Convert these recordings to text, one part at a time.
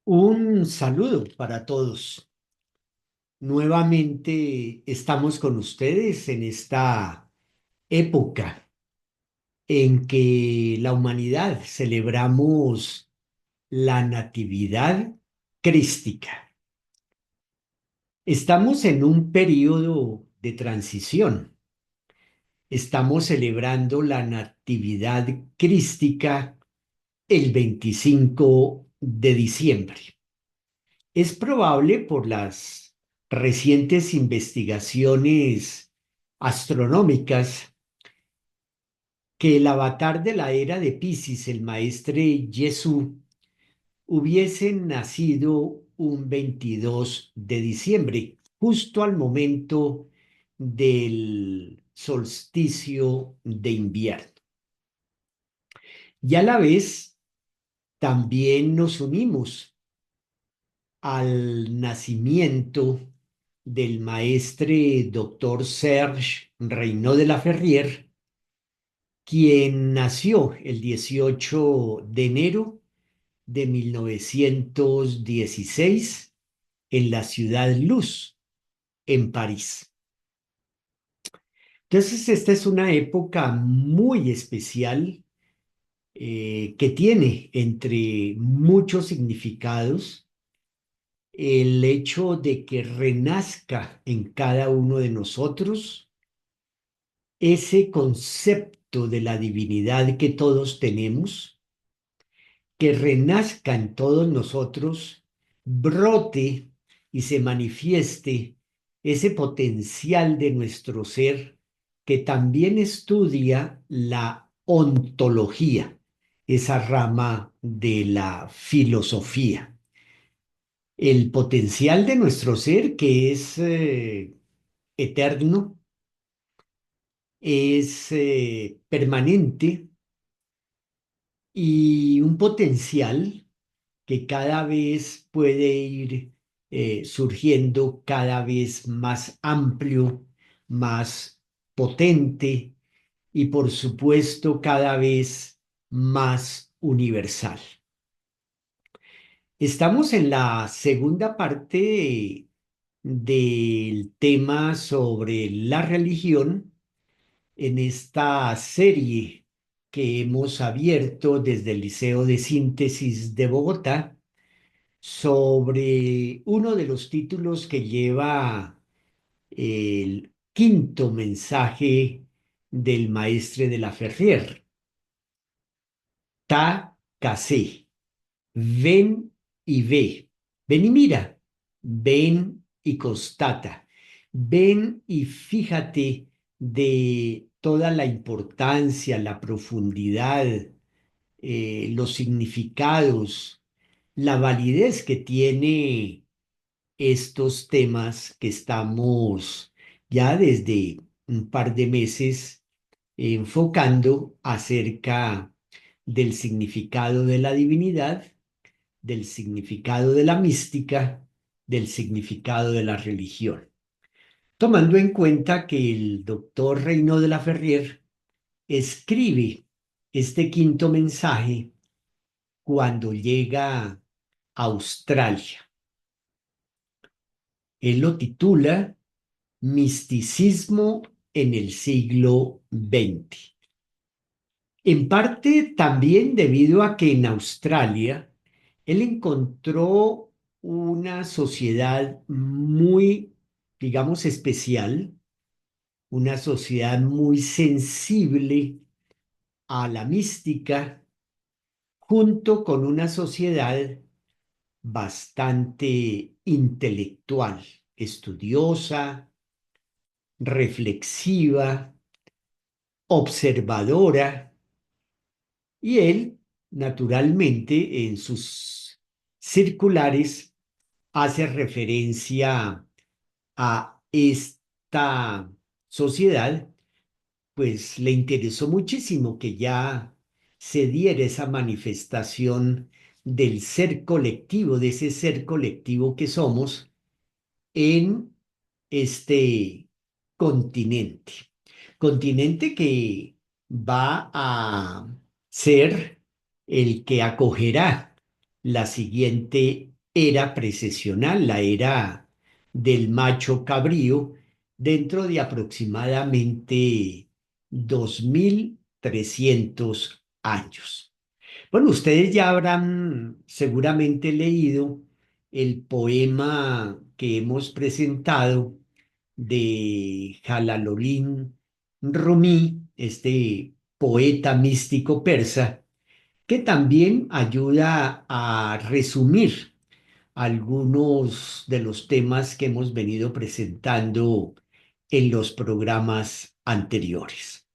Un saludo para todos. Nuevamente estamos con ustedes en esta época en que la humanidad celebramos la Natividad Crística. Estamos en un periodo de transición. Estamos celebrando la Natividad Crística el 25 de diciembre. Es probable por las recientes investigaciones astronómicas que el avatar de la era de Piscis, el maestre Jesús, hubiese nacido un 22 de diciembre, justo al momento del solsticio de invierno. Y a la vez también nos unimos al nacimiento del maestre doctor Serge Reynaud de la Ferrière, quien nació el 18 de enero de 1916 en la ciudad Luz, en París. Entonces, esta es una época muy especial que tiene entre muchos significados el hecho de que renazca en cada uno de nosotros ese concepto de la divinidad que todos tenemos, que renazca en todos nosotros, brote y se manifieste ese potencial de nuestro ser que también estudia la ontología, esa rama de la filosofía. El potencial de nuestro ser que es eterno, es permanente y un potencial que cada vez puede ir surgiendo cada vez más amplio, más potente y por supuesto cada vez más universal. Estamos en la segunda parte del tema sobre la religión en esta serie que hemos abierto desde el Liceo de Síntesis de Bogotá sobre uno de los títulos que lleva el quinto mensaje del maestre de la Ferrière, Ta Cassé, ven y ve, ven y mira, ven y constata, ven y fíjate de toda la importancia, la profundidad, los significados, la validez que tiene estos temas que estamos ya desde un par de meses enfocando acerca del significado de la divinidad, del significado de la mística, del significado de la religión. Tomando en cuenta que el doctor Reino de la Ferrière escribe este quinto mensaje cuando llega a Australia. Él lo titula Misticismo en el siglo XX. En parte también debido a que en Australia él encontró una sociedad muy, digamos, especial, una sociedad muy sensible a la mística, junto con una sociedad bastante intelectual, estudiosa, reflexiva, observadora, y él, naturalmente, en sus circulares, hace referencia a esta sociedad, pues le interesó muchísimo que ya se diera esa manifestación del ser colectivo, de ese ser colectivo que somos en este continente. Continente que va a ser el que acogerá la siguiente era precesional, la era del macho cabrío, dentro de aproximadamente 2300 años. Bueno, ustedes ya habrán seguramente leído el poema que hemos presentado de Jalaloddin Rumi, este poeta místico persa, que también ayuda a resumir algunos de los temas que hemos venido presentando en los programas anteriores.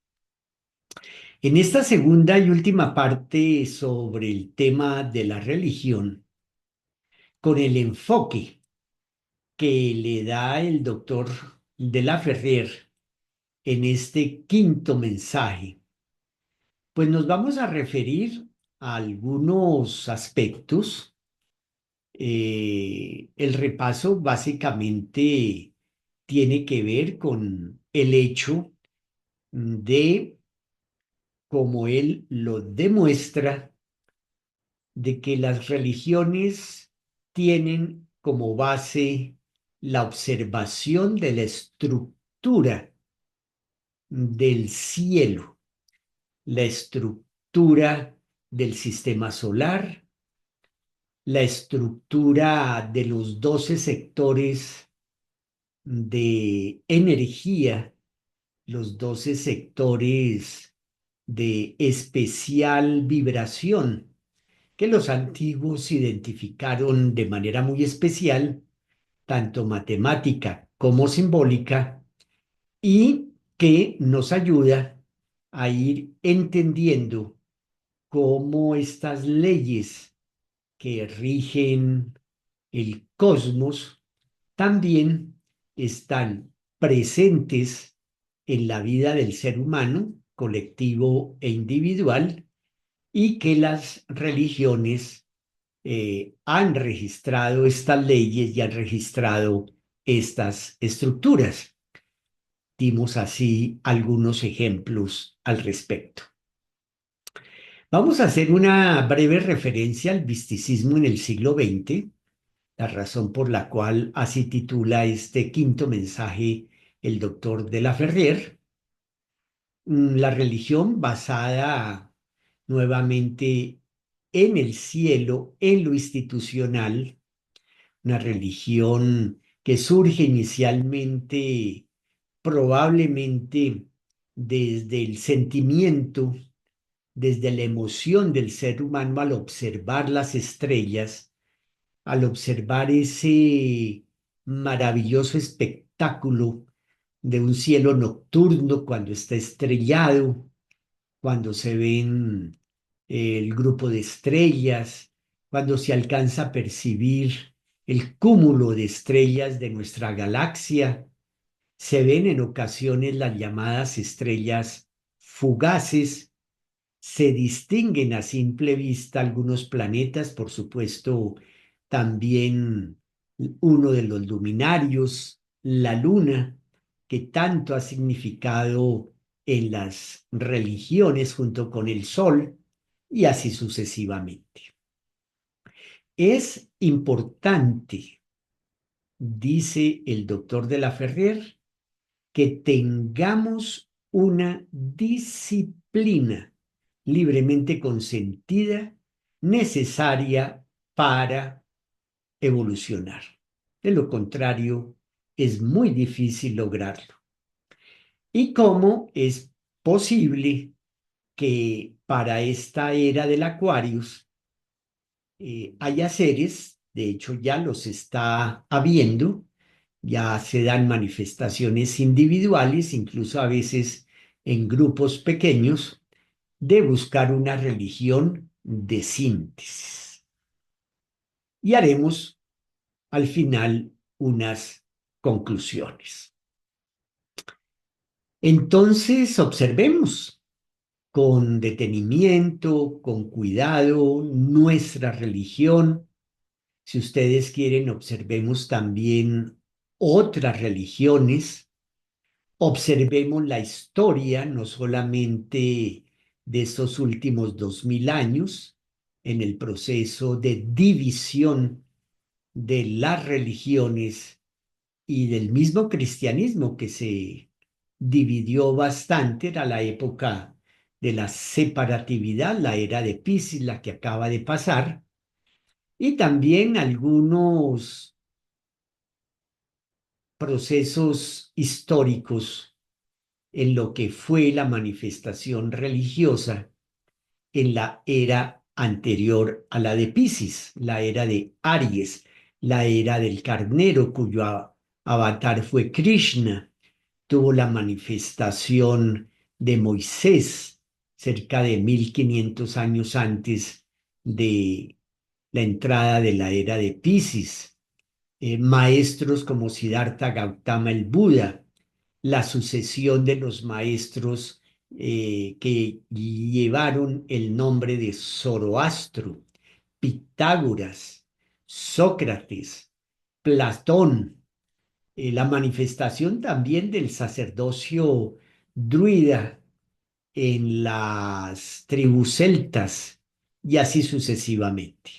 En esta segunda y última parte sobre el tema de la religión, con el enfoque que le da el doctor de la Ferrer en este quinto mensaje, pues nos vamos a referir a algunos aspectos. El repaso básicamente tiene que ver con el hecho de, como él lo demuestra, de que las religiones tienen como base la observación de la estructura del cielo, la estructura del sistema solar, la estructura de los 12 sectores de energía, los 12 sectores de especial vibración que los antiguos identificaron de manera muy especial, tanto matemática como simbólica, y que nos ayuda a ir entendiendo cómo estas leyes que rigen el cosmos también están presentes en la vida del ser humano, colectivo e individual, y que las religiones han registrado estas leyes y han registrado estas estructuras. Dimos así algunos ejemplos al respecto. Vamos a hacer una breve referencia al misticismo en el siglo XX, la razón por la cual así titula este quinto mensaje el doctor de la Ferrer. La religión basada nuevamente en el cielo, en lo institucional, una religión que surge inicialmente probablemente desde el sentimiento, desde la emoción del ser humano al observar las estrellas, al observar ese maravilloso espectáculo de un cielo nocturno cuando está estrellado, cuando se ven el grupo de estrellas, cuando se alcanza a percibir el cúmulo de estrellas de nuestra galaxia. Se ven en ocasiones las llamadas estrellas fugaces, se distinguen a simple vista algunos planetas, por supuesto, también uno de los luminarios, la luna, que tanto ha significado en las religiones junto con el sol, y así sucesivamente. Es importante, dice el doctor de la Ferrer, que tengamos una disciplina libremente consentida, necesaria para evolucionar. De lo contrario, es muy difícil lograrlo. ¿Y cómo es posible que para esta era del Aquarius haya seres, de hecho ya los está habiendo, ya se dan manifestaciones individuales, incluso a veces en grupos pequeños, de buscar una religión de síntesis? Y haremos al final unas conclusiones. Entonces, observemos con detenimiento, con cuidado, nuestra religión. Si ustedes quieren, observemos también otras religiones. Observemos la historia, no solamente de estos últimos 2000 años, en el proceso de división de las religiones y del mismo cristianismo que se dividió bastante. Era la época de la separatividad, la era de Piscis, la que acaba de pasar, y también algunos procesos históricos en lo que fue la manifestación religiosa en la era anterior a la de Piscis, la era de Aries, la era del carnero, cuyo avatar fue Krishna. Tuvo la manifestación de Moisés cerca de 1500 años antes de la entrada de la era de Piscis. Maestros como Siddhartha Gautama el Buda, la sucesión de los maestros que llevaron el nombre de Zoroastro, Pitágoras, Sócrates, Platón, la manifestación también del sacerdocio druida en las tribus celtas y así sucesivamente.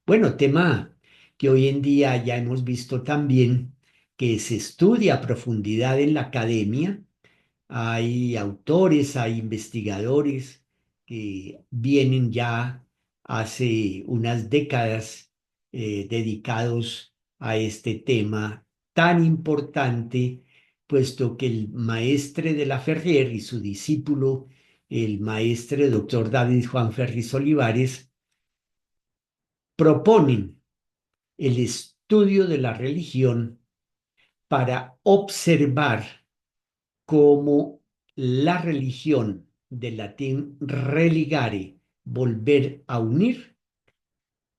Bueno, tema que hoy en día ya hemos visto también que se estudia a profundidad en la academia. Hay autores, hay investigadores que vienen ya hace unas décadas dedicados a este tema tan importante, puesto que el maestre de la Ferrer y su discípulo, el maestre doctor David Juan Ferris Olivares, proponen el estudio de la religión para observar cómo la religión, del latín religare, volver a unir,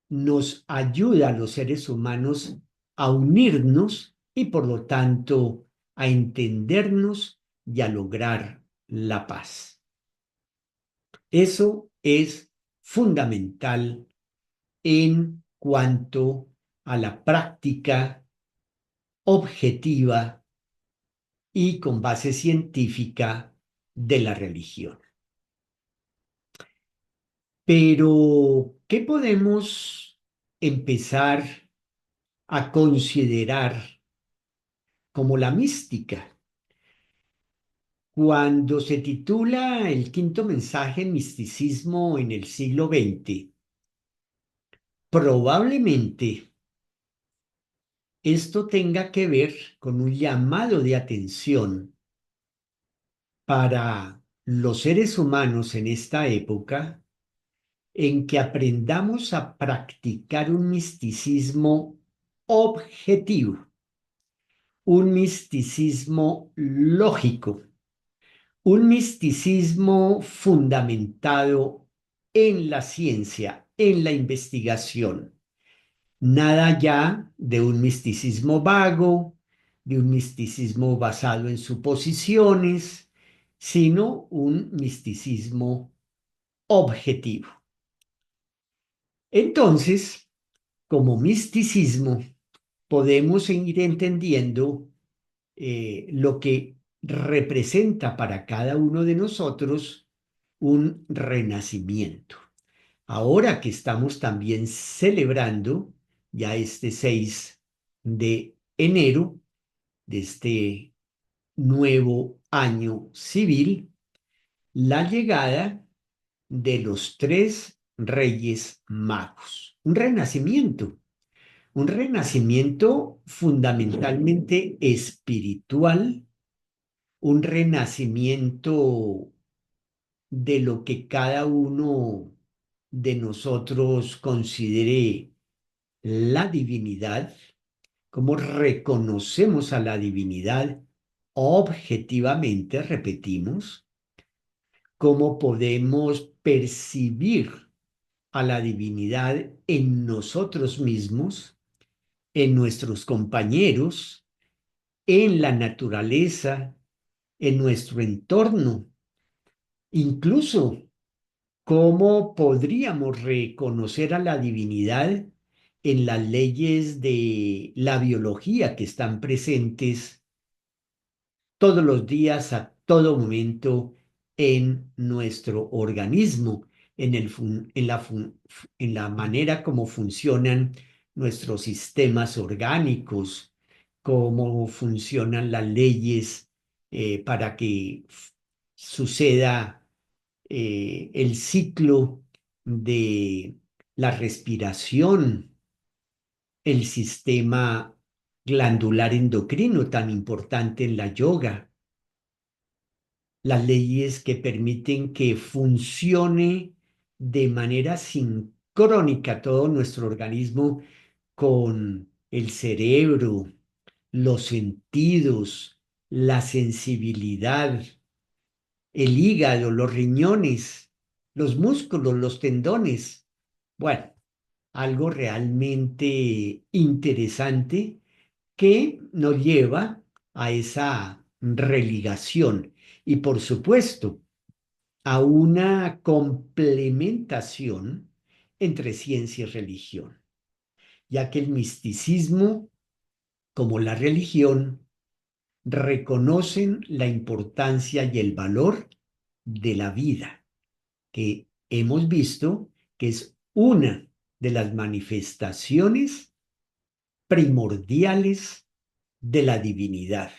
nos ayuda a los seres humanos a unirnos y por lo tanto a entendernos y a lograr la paz. Eso es fundamental en cuanto a la práctica objetiva y con base científica de la religión. Pero, ¿qué podemos empezar a considerar como la mística? Cuando se titula el quinto mensaje Misticismo en el siglo XX, probablemente esto tenga que ver con un llamado de atención para los seres humanos en esta época en que aprendamos a practicar un misticismo objetivo, un misticismo lógico, un misticismo fundamentado en la ciencia, en la investigación. Nada ya de un misticismo vago, de un misticismo basado en suposiciones, sino un misticismo objetivo. Entonces, como misticismo, podemos ir entendiendo lo que representa para cada uno de nosotros un renacimiento. Ahora que estamos también celebrando ya este 6 de enero de este nuevo año civil, la llegada de los tres reyes magos. Un renacimiento fundamentalmente espiritual, un renacimiento de lo que cada uno de nosotros considere la divinidad, cómo reconocemos a la divinidad objetivamente, repetimos, cómo podemos percibir a la divinidad en nosotros mismos, en nuestros compañeros, en la naturaleza, en nuestro entorno, incluso cómo podríamos reconocer a la divinidad en las leyes de la biología que están presentes todos los días, a todo momento en nuestro organismo, en la manera como funcionan nuestros sistemas orgánicos, cómo funcionan las leyes para que suceda el ciclo de la respiración, el sistema glandular endocrino tan importante en la yoga, las leyes que permiten que funcione de manera sincrónica todo nuestro organismo con el cerebro, los sentidos, la sensibilidad, el hígado, los riñones, los músculos, los tendones. Bueno, algo realmente interesante que nos lleva a esa religación y, por supuesto, a una complementación entre ciencia y religión, ya que el misticismo, como la religión, reconocen la importancia y el valor de la vida, que hemos visto que es una de las manifestaciones primordiales de la divinidad,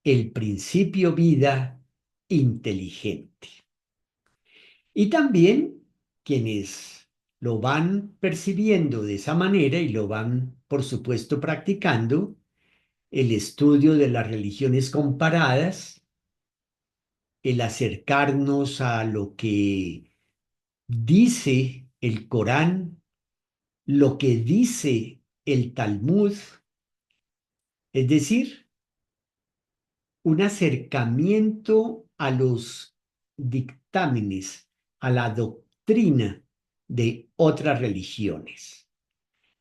el principio vida inteligente. Y también quienes lo van percibiendo de esa manera y lo van, por supuesto, practicando, el estudio de las religiones comparadas, el acercarnos a lo que dice el Corán, lo que dice el Talmud, es decir, un acercamiento a los dictámenes, a la doctrina de otras religiones.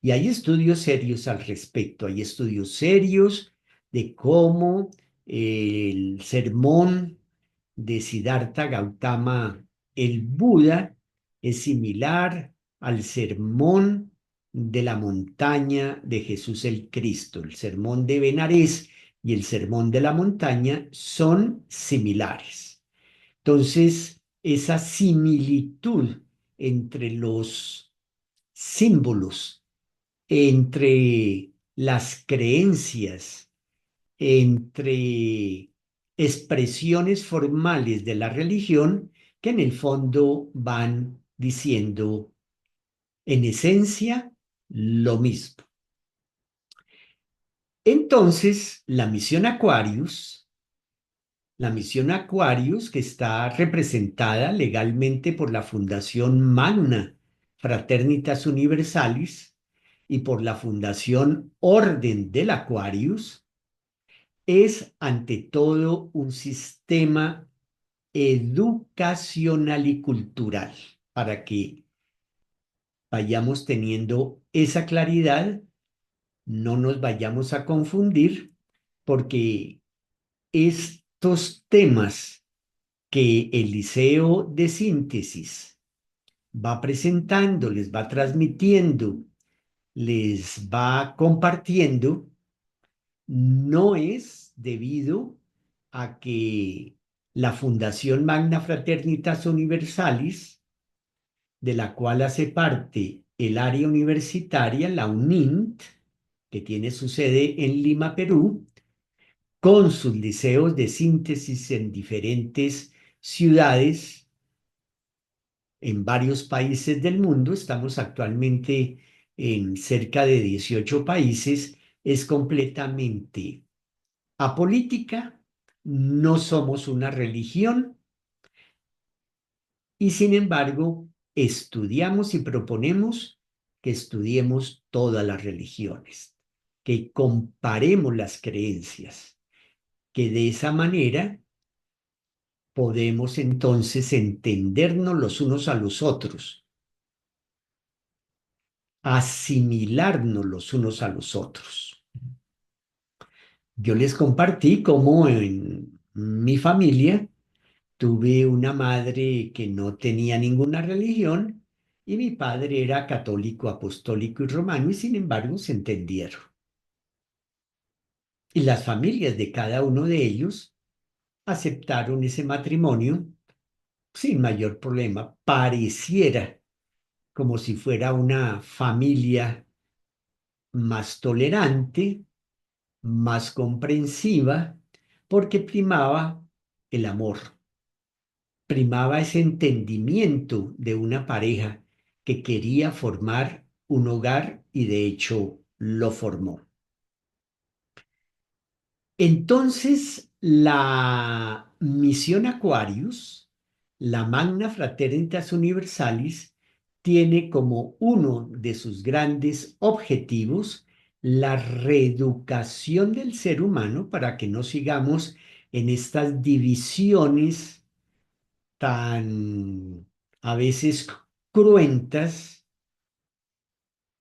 Y hay estudios serios al respecto, hay estudios serios de cómo el sermón de Siddhartha Gautama, el Buda, es similar al sermón de la montaña de Jesús el Cristo. El sermón de Benarés y el sermón de la montaña son similares. Entonces, esa similitud entre los símbolos, entre las creencias, entre expresiones formales de la religión que en el fondo van diciendo en esencia lo mismo. Entonces, la misión Aquarius, que está representada legalmente por la Fundación Magna Fraternitas Universalis y por la Fundación Orden del Aquarius, es ante todo un sistema educacional y cultural para que vayamos teniendo esa claridad, no nos vayamos a confundir, porque estos temas que el Liceo de Síntesis va presentando, les va transmitiendo, les va compartiendo, no es debido a que la Fundación Magna Fraternitas Universalis, de la cual hace parte el área universitaria, la UNINT, que tiene su sede en Lima, Perú, con sus liceos de síntesis en diferentes ciudades en varios países del mundo, estamos actualmente en cerca de 18 países, es completamente apolítica, no somos una religión y sin embargo estudiamos y proponemos que estudiemos todas las religiones, que comparemos las creencias, que de esa manera podemos entonces entendernos los unos a los otros, asimilarnos los unos a los otros. Yo les compartí cómo en mi familia tuve una madre que no tenía ninguna religión y mi padre era católico, apostólico y romano y sin embargo se entendieron. Y las familias de cada uno de ellos aceptaron ese matrimonio sin mayor problema. Pareciera como si fuera una familia más tolerante, más comprensiva, porque primaba el amor, primaba ese entendimiento de una pareja que quería formar un hogar y de hecho lo formó. Entonces, la misión Aquarius, la Magna Fraternitas Universalis, tiene como uno de sus grandes objetivos la reeducación del ser humano para que no sigamos en estas divisiones tan a veces cruentas,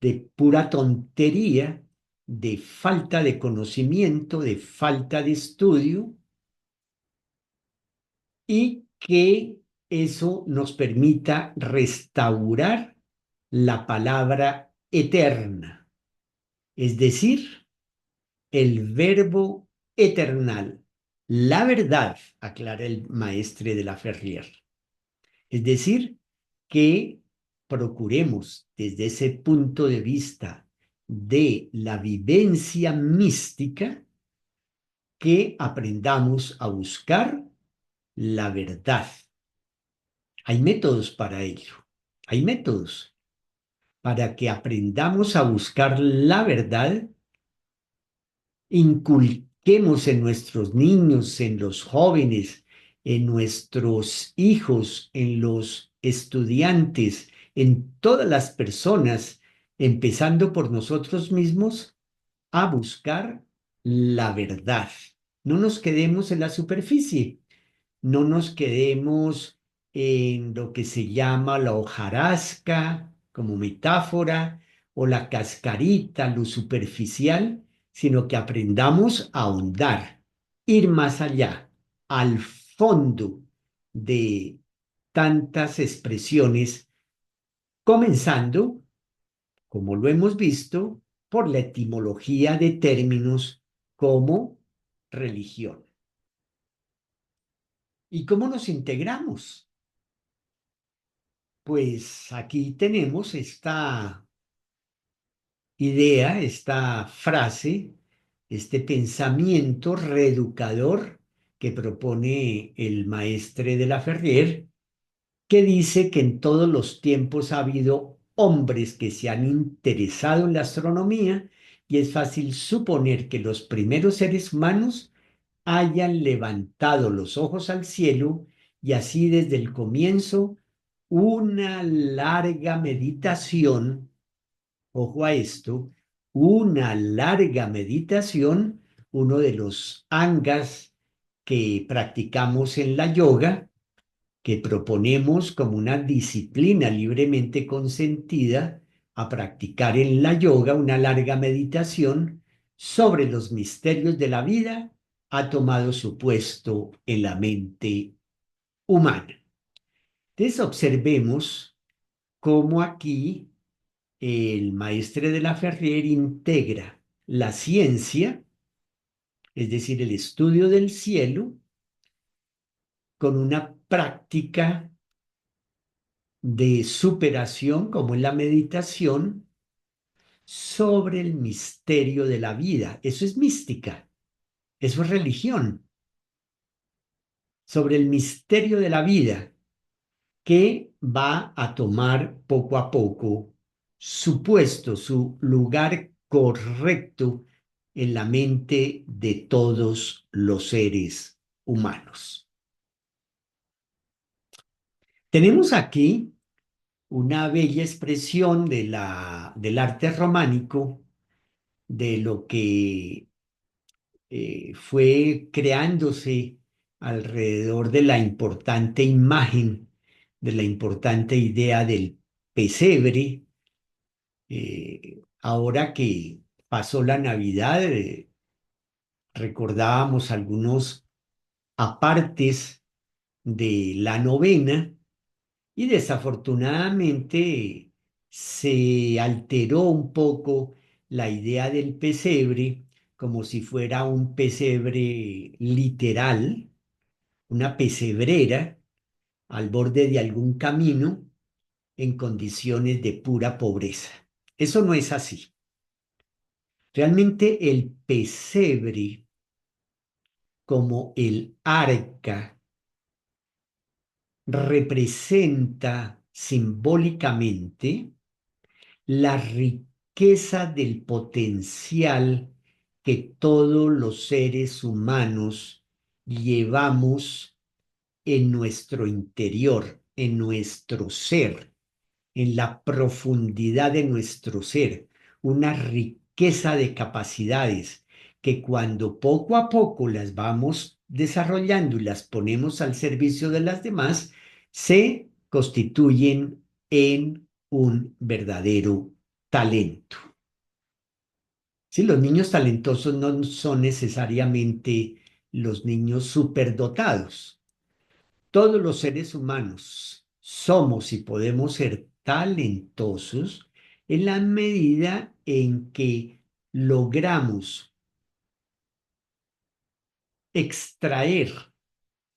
de pura tontería, de falta de conocimiento, de falta de estudio, y que eso nos permita restaurar la palabra eterna, es decir, el verbo eternal, la verdad, aclara el maestre de la Ferrier. Es decir, que procuremos desde ese punto de vista de la vivencia mística que aprendamos a buscar la verdad. Hay métodos para ello. Hay métodos para que aprendamos a buscar la verdad, inculquemos en nuestros niños, en los jóvenes, en nuestros hijos, en los estudiantes, en todas las personas, empezando por nosotros mismos, a buscar la verdad. No nos quedemos en la superficie. No nos quedemos en lo que se llama la hojarasca como metáfora o la cascarita, lo superficial, sino que aprendamos a ahondar, ir más allá, al fondo de tantas expresiones, comenzando, como lo hemos visto, por la etimología de términos como religión. ¿Y cómo nos integramos? Pues aquí tenemos esta idea, esta frase, este pensamiento reeducador que propone el maestre de la Ferrier, que dice que en todos los tiempos ha habido hombres que se han interesado en la astronomía y es fácil suponer que los primeros seres humanos hayan levantado los ojos al cielo y así desde el comienzo una larga meditación, ojo a esto, una larga meditación, uno de los angas que practicamos en la yoga, que proponemos como una disciplina libremente consentida a practicar en la yoga, una larga meditación sobre los misterios de la vida, ha tomado su puesto en la mente humana. Entonces observemos cómo aquí el maestre de la Ferrier integra la ciencia, es decir, el estudio del cielo, con una práctica de superación, como es la meditación, sobre el misterio de la vida. Eso es mística, eso es religión, sobre el misterio de la vida, que va a tomar poco a poco su puesto, su lugar correcto en la mente de todos los seres humanos. Tenemos aquí una bella expresión del arte románico, de lo que fue creándose alrededor de la importante imagen, de la importante idea del pesebre. Ahora que pasó la Navidad, recordábamos algunos apartes de la novena y desafortunadamente se alteró un poco la idea del pesebre como si fuera un pesebre literal, una pesebrera al borde de algún camino en condiciones de pura pobreza. Eso no es así. Realmente el pesebre como el arca representa simbólicamente la riqueza del potencial que todos los seres humanos llevamos en nuestro interior, en nuestro ser, en la profundidad de nuestro ser, una riqueza de capacidades que cuando poco a poco las vamos desarrollando y las ponemos al servicio de las demás, se constituyen en un verdadero talento. Sí, los niños talentosos no son necesariamente los niños superdotados. Todos los seres humanos somos y podemos ser talentosos en la medida en que logramos extraer,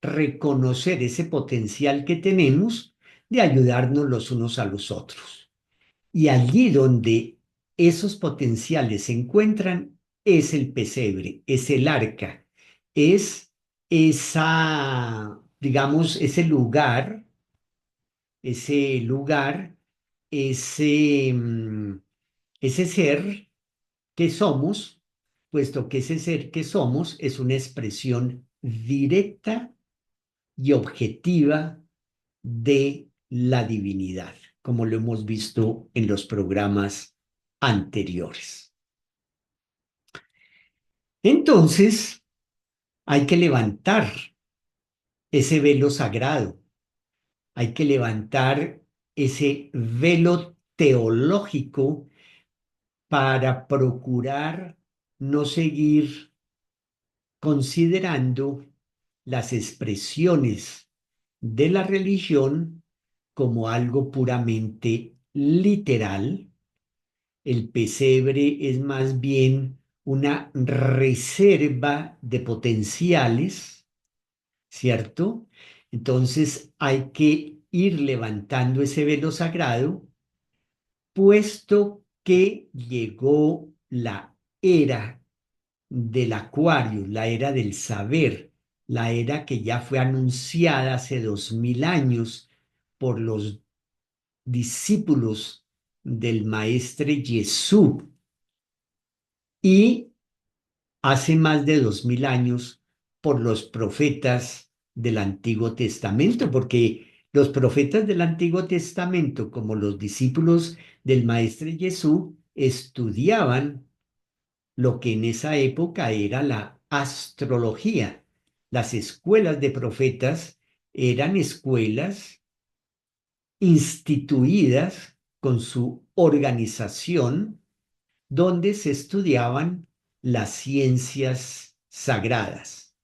reconocer ese potencial que tenemos de ayudarnos los unos a los otros. Y allí donde esos potenciales se encuentran es el pesebre, es el arca, es esa, digamos, ese lugar, ese, ese ser que somos, puesto que ese ser que somos es una expresión directa y objetiva de la divinidad, como lo hemos visto en los programas anteriores. Entonces, hay que levantar ese velo sagrado, hay que levantar ese velo teológico para procurar no seguir considerando las expresiones de la religión como algo puramente literal. El pesebre es más bien una reserva de potenciales, ¿cierto? Entonces hay que ir levantando ese velo sagrado, puesto que llegó la era del acuario, la era del saber, la era que ya fue anunciada hace 2000 años por los discípulos del maestre Jesús y hace más de 2000 años por los profetas del Antiguo Testamento, porque los profetas del Antiguo Testamento, como los discípulos del maestre Jesús, estudiaban lo que en esa época era la astrología. Las escuelas de profetas eran escuelas instituidas con su organización donde se estudiaban las ciencias sagradas,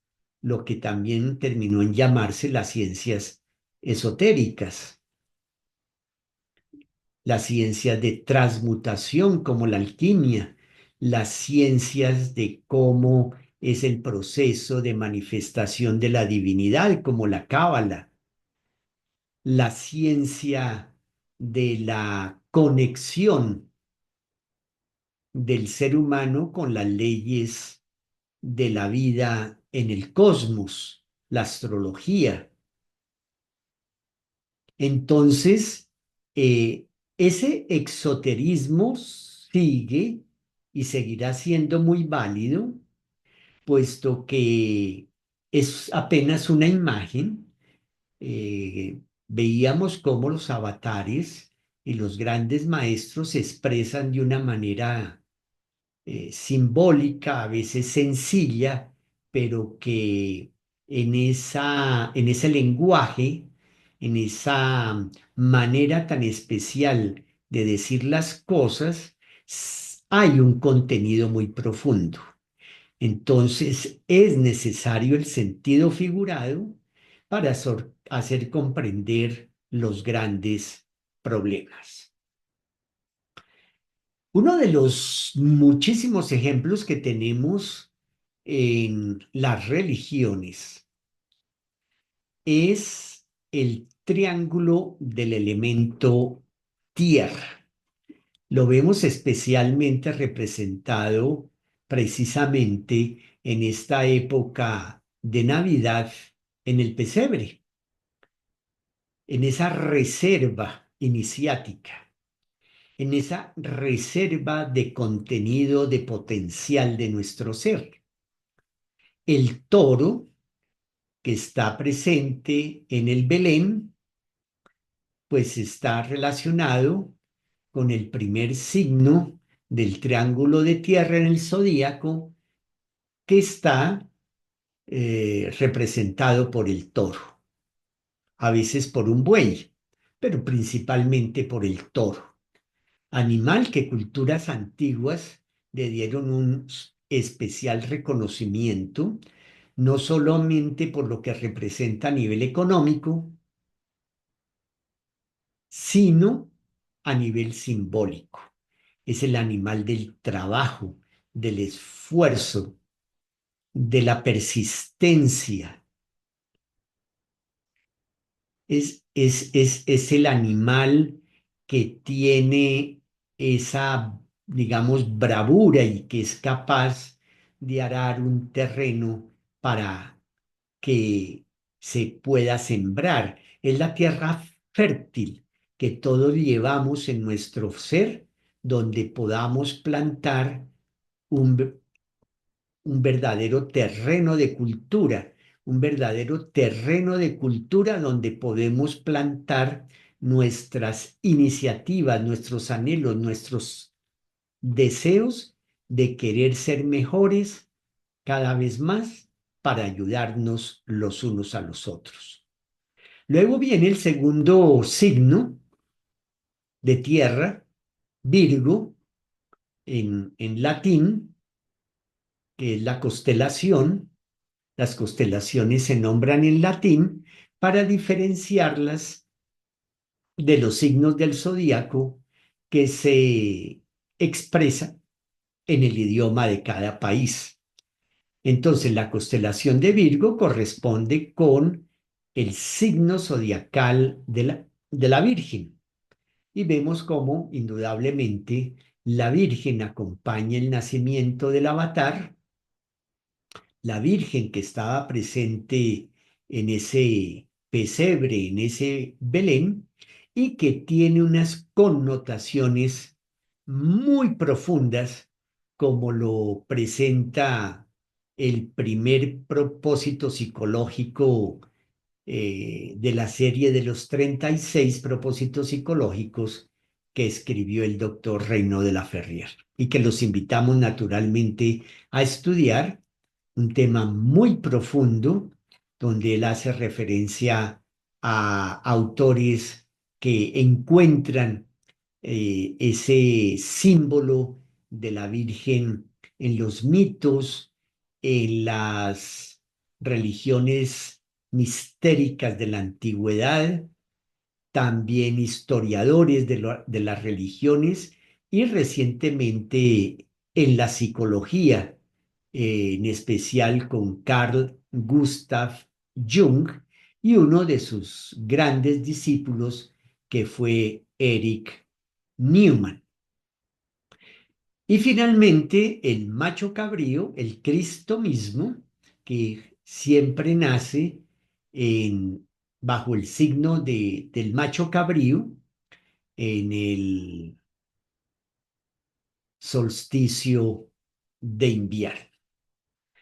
lo que también terminó en llamarse las ciencias esotéricas, las ciencias de transmutación como la alquimia, las ciencias de cómo es el proceso de manifestación de la divinidad como la cábala, la ciencia de la conexión del ser humano con las leyes de la vida en el cosmos, la astrología. Entonces, ese exoterismo sigue y seguirá siendo muy válido, puesto que es apenas una imagen. Veíamos cómo los avatares y los grandes maestros se expresan de una manera simbólica, a veces sencilla, pero que en ese lenguaje, en esa manera tan especial de decir las cosas, hay un contenido muy profundo. Entonces es necesario el sentido figurado para hacer comprender los grandes problemas. Uno de los muchísimos ejemplos que tenemos en las religiones es el triángulo del elemento tierra. Lo vemos especialmente representado precisamente en esta época de Navidad en el pesebre, en esa reserva iniciática, en esa reserva de contenido, de potencial de nuestro ser. El toro que está presente en el Belén, pues está relacionado con el primer signo del triángulo de tierra en el zodíaco, que está representado por el toro, a veces por un buey, pero principalmente por el toro, animal que culturas antiguas le dieron un especial reconocimiento, no solamente por lo que representa a nivel económico, sino a nivel simbólico. Es el animal del trabajo, del esfuerzo, de la persistencia. Es el animal que tiene esa, digamos, bravura y que es capaz de arar un terreno para que se pueda sembrar. Es la tierra fértil que todos llevamos en nuestro ser, donde podamos plantar un, un verdadero terreno de cultura, un verdadero terreno de cultura donde podemos plantar nuestras iniciativas, nuestros anhelos, nuestros deseos de querer ser mejores cada vez más para ayudarnos los unos a los otros. Luego viene el segundo signo de tierra, Virgo, en latín, que es la constelación. Las constelaciones se nombran en latín para diferenciarlas de los signos del zodíaco que se expresan en el idioma de cada país. Entonces, la constelación de Virgo corresponde con el signo zodiacal de la Virgen. Y vemos cómo, indudablemente, la Virgen acompaña el nacimiento del avatar, la Virgen que estaba presente en ese pesebre, en ese Belén, y que tiene unas connotaciones muy profundas, como lo presenta el primer propósito psicológico de la serie de los 36 propósitos psicológicos que escribió el doctor Reino de la Ferrier y que los invitamos naturalmente a estudiar, un tema muy profundo donde él hace referencia a autores que encuentran ese símbolo de la Virgen en los mitos, en las religiones mistéricas de la antigüedad, también historiadores de las religiones y recientemente en la psicología, en especial con Carl Gustav Jung y uno de sus grandes discípulos que fue Eric Newman. Y finalmente el macho cabrío, el Cristo mismo, que siempre nace bajo el signo del macho cabrío en el solsticio de invierno.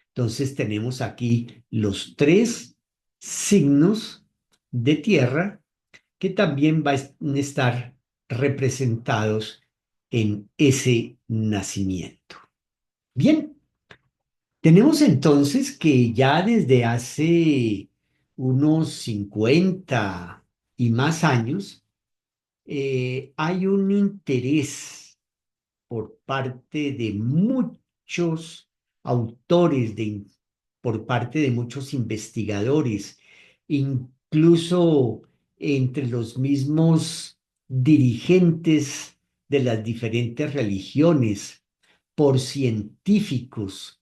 Entonces tenemos aquí los tres signos de tierra que también van a estar representados en ese nacimiento. Bien, tenemos entonces que ya desde hace unos 50 y más años hay un interés por parte de muchos autores, por parte de muchos investigadores, incluso entre los mismos dirigentes de las diferentes religiones, por científicos.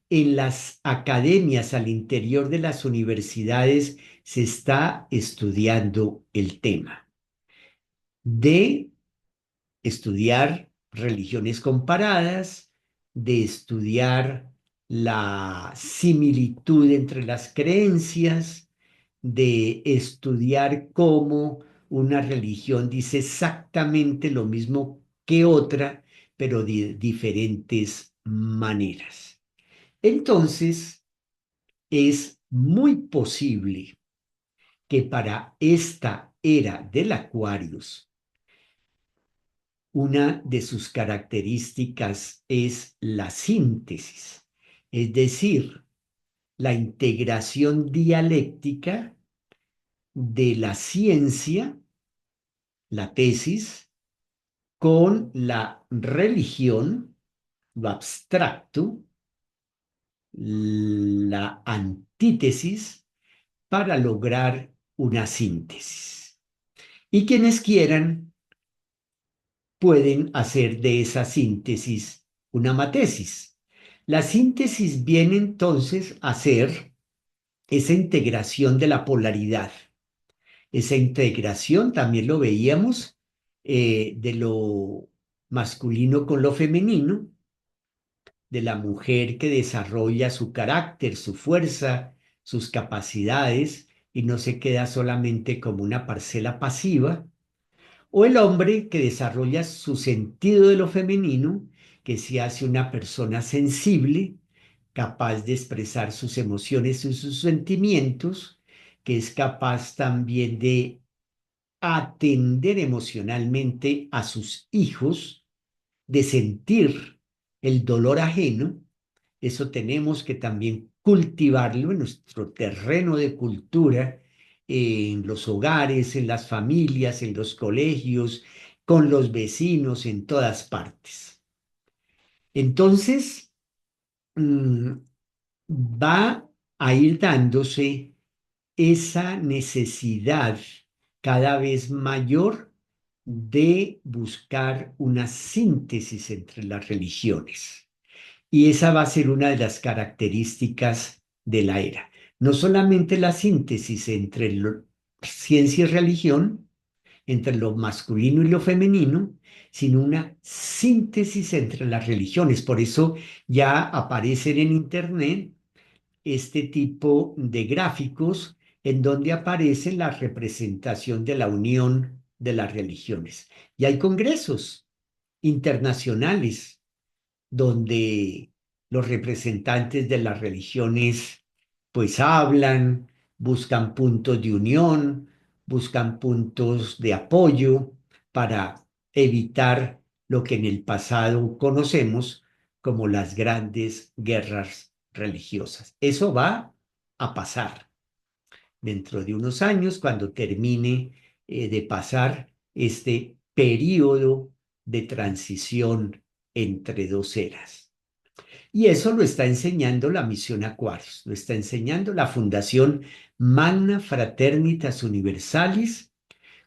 En las academias al interior de las universidades se está estudiando el tema de estudiar religiones comparadas, de estudiar la similitud entre las creencias, de estudiar cómo una religión dice exactamente lo mismo que otra, pero de diferentes maneras. Entonces, es muy posible que para esta era del Aquarius, una de sus características es la síntesis, es decir, la integración dialéctica de la ciencia, la tesis, con la religión, lo abstracto, la antítesis, para lograr una síntesis. Y quienes quieran pueden hacer de esa síntesis una matesis. La síntesis viene entonces a ser esa integración de la polaridad. Esa integración también lo veíamos de lo masculino con lo femenino, de la mujer que desarrolla su carácter, su fuerza, sus capacidades y no se queda solamente como una parcela pasiva, o el hombre que desarrolla su sentido de lo femenino, que se hace una persona sensible, capaz de expresar sus emociones y sus sentimientos, que es capaz también de atender emocionalmente a sus hijos, de sentir el dolor ajeno. Eso tenemos que también cultivarlo en nuestro terreno de cultura, en los hogares, en las familias, en los colegios, con los vecinos, en todas partes. Entonces, mm, va a ir dándose esa necesidad cada vez mayor de buscar una síntesis entre las religiones. Y esa va a ser una de las características de la era. No solamente la síntesis entre ciencia y religión, entre lo masculino y lo femenino, sino una síntesis entre las religiones. Por eso ya aparecen en Internet este tipo de gráficos en donde aparece la representación de la unión de las religiones. Y hay congresos internacionales donde los representantes de las religiones pues hablan, buscan puntos de unión, buscan puntos de apoyo para evitar lo que en el pasado conocemos como las grandes guerras religiosas. Eso va a pasar dentro de unos años cuando termine de pasar este periodo de transición entre dos eras. Y eso lo está enseñando la Misión Aquarius, lo está enseñando la Fundación Magna Fraternitas Universalis,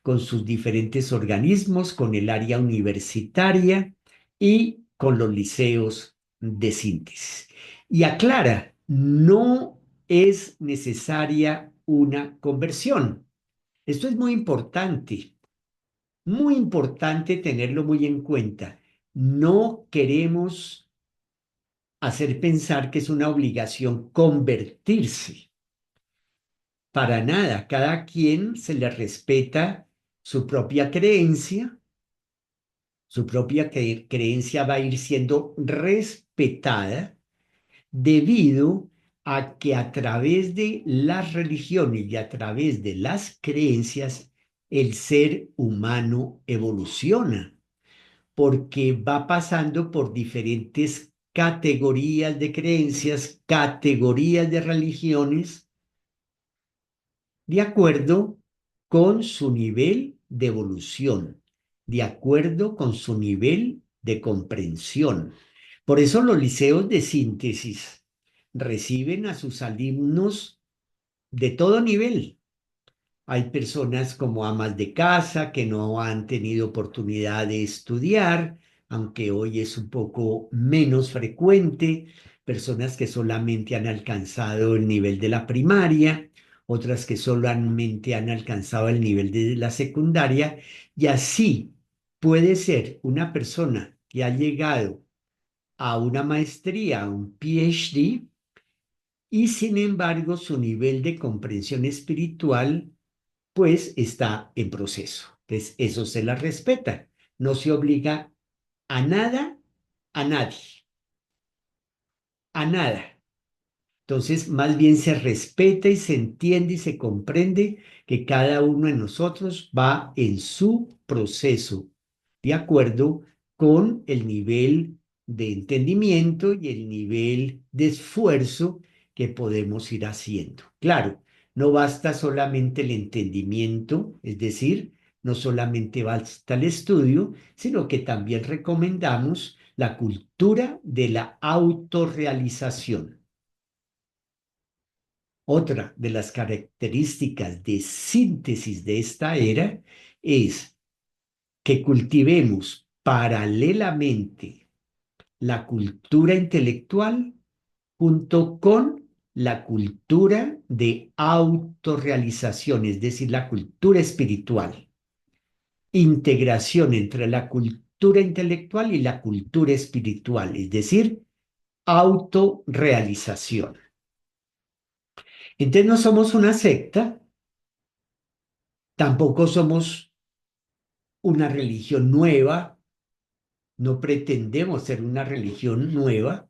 con sus diferentes organismos, con el área universitaria y con los liceos de síntesis. Y aclara, no es necesaria una conversión. Esto es muy importante tenerlo muy en cuenta. No queremos hacer pensar que es una obligación convertirse. Para nada, cada quien se le respeta su propia creencia, su propia creencia va a ir siendo respetada debido a que a través de las religiones y a través de las creencias, el ser humano evoluciona porque va pasando por diferentes categorías de creencias, categorías de religiones, de acuerdo con su nivel de evolución, de acuerdo con su nivel de comprensión. Por eso los liceos de síntesis reciben a sus alumnos de todo nivel. Hay personas como amas de casa que no han tenido oportunidad de estudiar, aunque hoy es un poco menos frecuente, personas que solamente han alcanzado el nivel de la primaria, otras que solamente han alcanzado el nivel de la secundaria, y así puede ser una persona que ha llegado a una maestría, a un PhD, y sin embargo su nivel de comprensión espiritual pues está en proceso. Entonces, eso se la respeta. No se obliga a nada, a nadie, a nada. Entonces, más bien se respeta y se entiende y se comprende que cada uno de nosotros va en su proceso, de acuerdo con el nivel de entendimiento y el nivel de esfuerzo que podemos ir haciendo. Claro, no basta solamente el entendimiento, es decir, no solamente basta el estudio, sino que también recomendamos la cultura de la autorrealización. Otra de las características de síntesis de esta era es que cultivemos paralelamente la cultura intelectual junto con la cultura de autorrealización, es decir, la cultura espiritual. Integración entre la cultura intelectual y la cultura espiritual, es decir, autorrealización. Entonces no somos una secta, tampoco somos una religión nueva, no pretendemos ser una religión nueva,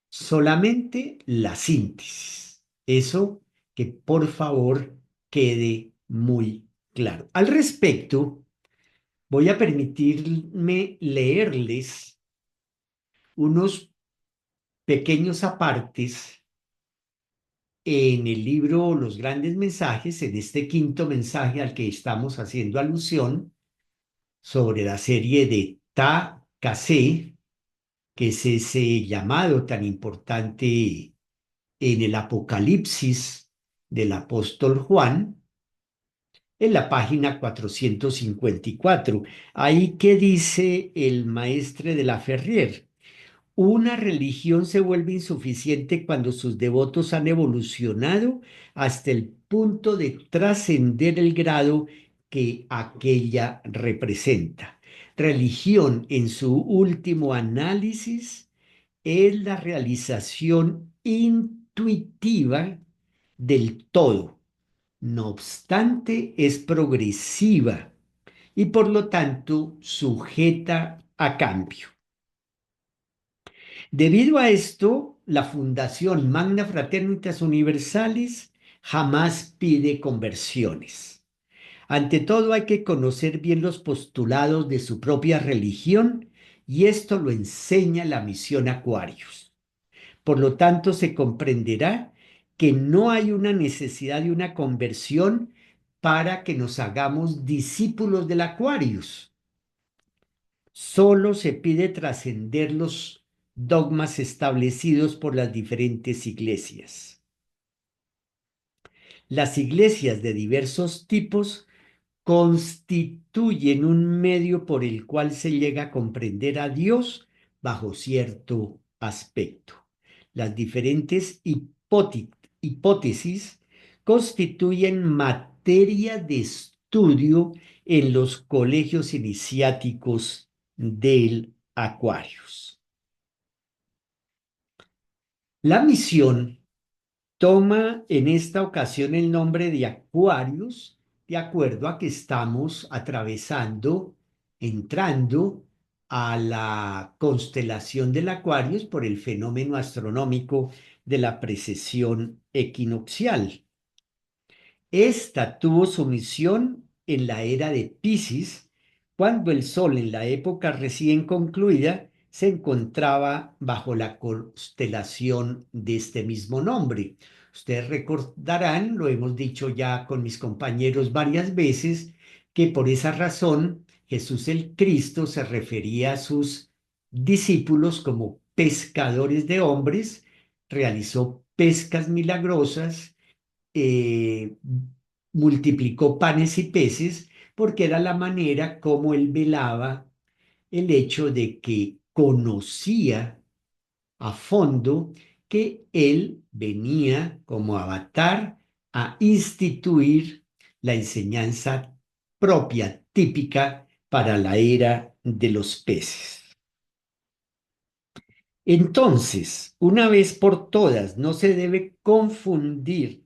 solamente la síntesis. Eso que por favor quede muy claro. Al respecto, voy a permitirme leerles unos pequeños apartes en el libro Los Grandes Mensajes, en este quinto mensaje al que estamos haciendo alusión, sobre la serie de Ta Kase, que es ese llamado tan importante en el Apocalipsis del apóstol Juan, en la página 454. Ahí que dice el maestre de la Ferrier: una religión se vuelve insuficiente cuando sus devotos han evolucionado hasta el punto de trascender el grado que aquella representa. Religión, en su último análisis, es la realización intuitiva del todo. No obstante, es progresiva y por lo tanto sujeta a cambio. Debido a esto, la Fundación Magna Fraternitas Universalis jamás pide conversiones. Ante todo, hay que conocer bien los postulados de su propia religión, y esto lo enseña la misión Aquarius. Por lo tanto, se comprenderá que no hay una necesidad de una conversión para que nos hagamos discípulos del Aquarius. Solo se pide trascender los dogmas establecidos por las diferentes iglesias. Las iglesias de diversos tipos constituyen un medio por el cual se llega a comprender a Dios bajo cierto aspecto. Las diferentes hipótesis constituyen materia de estudio en los colegios iniciáticos del Aquarius. La misión toma en esta ocasión el nombre de Aquarius, de acuerdo a que estamos atravesando, entrando a la constelación del Aquarius por el fenómeno astronómico de la precesión equinoccial. Esta tuvo su misión en la era de Piscis, cuando el Sol, en la época recién concluida, se encontraba bajo la constelación de este mismo nombre. Ustedes recordarán, lo hemos dicho ya con mis compañeros varias veces, que por esa razón Jesús el Cristo se refería a sus discípulos como pescadores de hombres, realizó pescas milagrosas, eh, multiplicó panes y peces, porque era la manera como él velaba el hecho de que conocía a fondo que él venía como avatar a instituir la enseñanza propia, típica para la era de los peces. Entonces, una vez por todas, no se debe confundir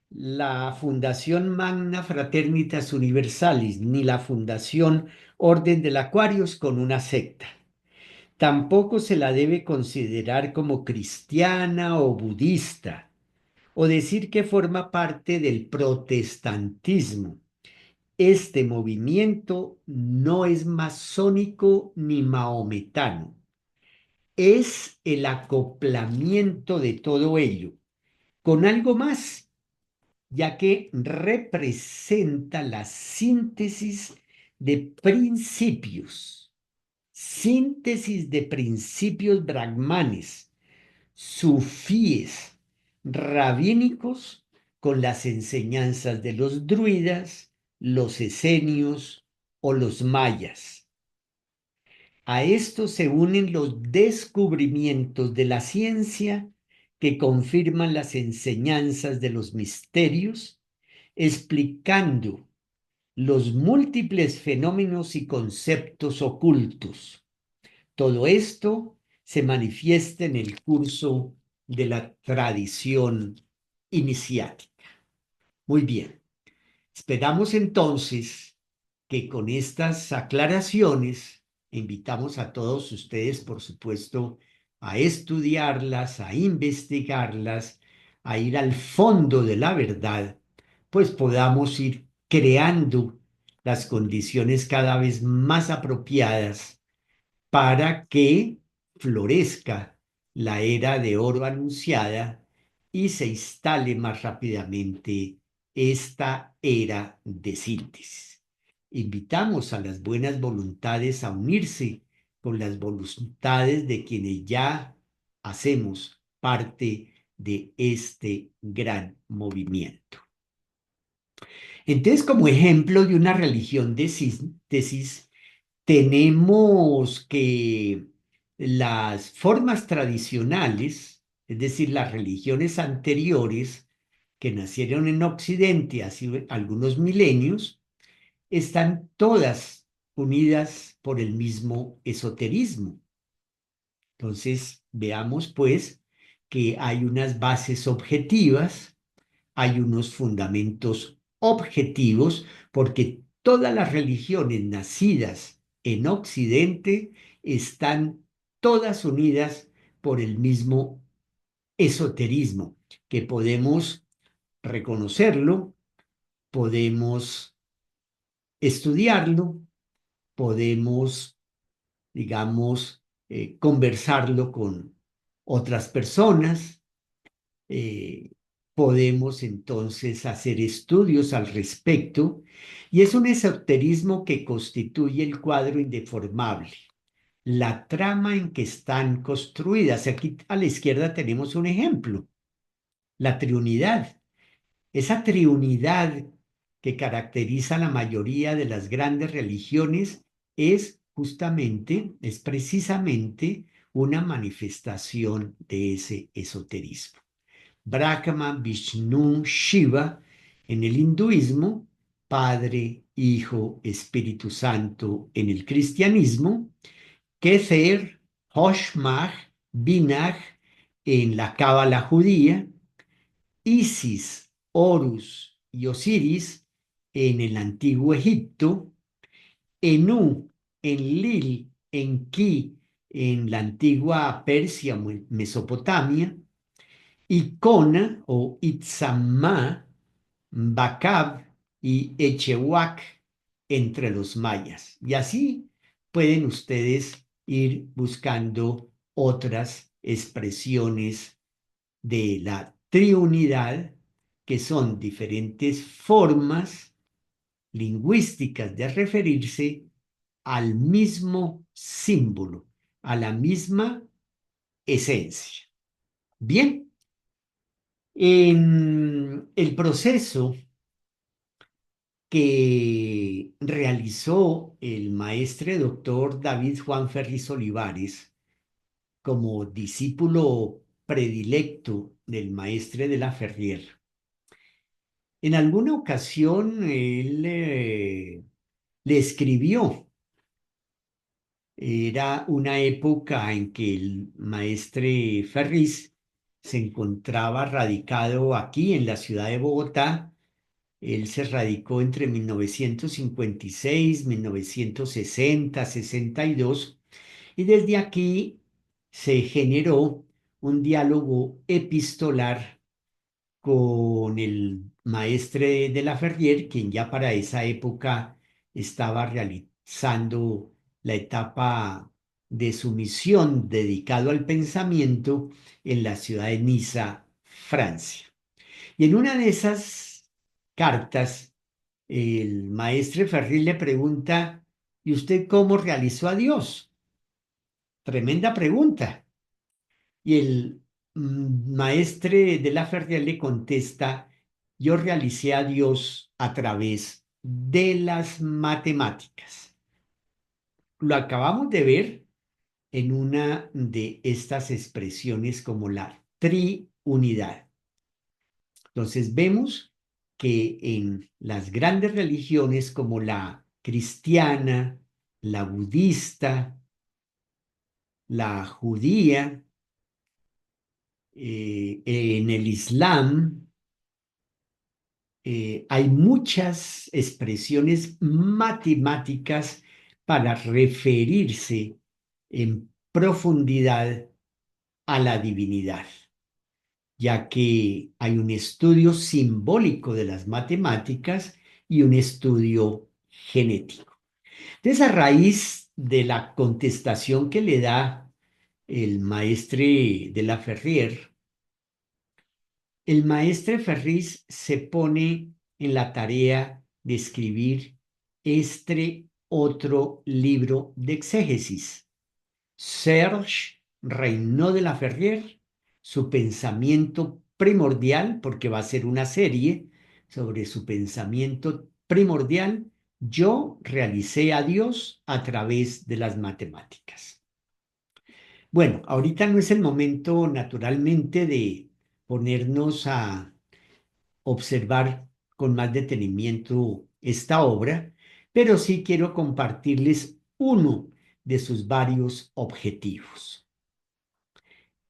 la Fundación Magna Fraternitas Universalis ni la Fundación Orden del Aquarius con una secta. Tampoco se la debe considerar como cristiana o budista, o decir que forma parte del protestantismo. Este movimiento no es masónico ni maometano, es el acoplamiento de todo ello con algo más, ya que representa la síntesis de principios brahmanes, sufíes, rabínicos, con las enseñanzas de los druidas, los esenios o los mayas. A esto se unen los descubrimientos de la ciencia que confirman las enseñanzas de los misterios, explicando los múltiples fenómenos y conceptos ocultos. Todo esto se manifiesta en el curso de la tradición iniciática. Muy bien. Esperamos entonces que con estas aclaraciones invitamos a todos ustedes, por supuesto, a estudiarlas, a investigarlas, a ir al fondo de la verdad, pues podamos ir creando las condiciones cada vez más apropiadas para que florezca la era de oro anunciada y se instale más rápidamente esta era de síntesis. Invitamos a las buenas voluntades a unirse con las voluntades de quienes ya hacemos parte de este gran movimiento. Entonces, como ejemplo de una religión de síntesis, tenemos que las formas tradicionales, es decir, las religiones anteriores que nacieron en Occidente hace algunos milenios, están todas unidas por el mismo esoterismo. Entonces, veamos pues que hay unas bases objetivas, hay unos fundamentos objetivos, porque todas las religiones nacidas en Occidente están todas unidas por el mismo esoterismo, que podemos reconocerlo, podemos estudiarlo, podemos, digamos, conversarlo con otras personas. eh, Podemos entonces hacer estudios al respecto, y es un esoterismo que constituye el cuadro indeformable, la trama en que están construidas. Aquí a la izquierda tenemos un ejemplo, la triunidad. Esa triunidad que caracteriza la mayoría de las grandes religiones es precisamente una manifestación de ese esoterismo. Brahma, Vishnu, Shiva, en el hinduismo, Padre, Hijo, Espíritu Santo en el cristianismo, Kether, Hoshmah, Binah en la cábala judía, Isis, Horus y Osiris en el antiguo Egipto, Enú, Enlil, Enki en la antigua Persia, Mesopotamia, Icona o Itzamá, Bacab y Echehuac entre los mayas. Y así pueden ustedes ir buscando otras expresiones de la triunidad, que son diferentes formas lingüísticas de referirse al mismo símbolo, a la misma esencia. Bien, en el proceso que realizó el maestre doctor David Juan Ferris Olivares como discípulo predilecto del maestre de la Ferrier, en alguna ocasión él le escribió Era una época en que el maestre Ferriz se encontraba radicado aquí en la ciudad de Bogotá. Él se radicó entre 1956, 1960, 62, y desde aquí se generó un diálogo epistolar con el maestre de la Ferrier, quien ya para esa época estaba realizando la etapa de su misión dedicado al pensamiento en la ciudad de Niza, Francia. Y en una de esas cartas, el maestre Ferrier le pregunta: ¿y usted cómo realizó a Dios? Tremenda pregunta. Y el maestre de la Ferrier le contesta: yo realicé a Dios a través de las matemáticas. Lo acabamos de ver en una de estas expresiones como la triunidad. Entonces vemos que en las grandes religiones como la cristiana, la budista, la judía, en el Islam, hay muchas expresiones matemáticas para referirse en profundidad a la divinidad, ya que hay un estudio simbólico de las matemáticas y un estudio genético. Entonces, a raíz de la contestación que le da el maestre de la Ferrier, el maestre Ferriz se pone en la tarea de escribir este otro libro de exégesis. Serge Reynaud de la Ferrier, su pensamiento primordial, porque va a ser una serie sobre su pensamiento primordial: yo realicé a Dios a través de las matemáticas. Bueno, ahorita no es el momento, naturalmente, de ponernos a observar con más detenimiento esta obra, pero sí quiero compartirles uno de sus varios objetivos.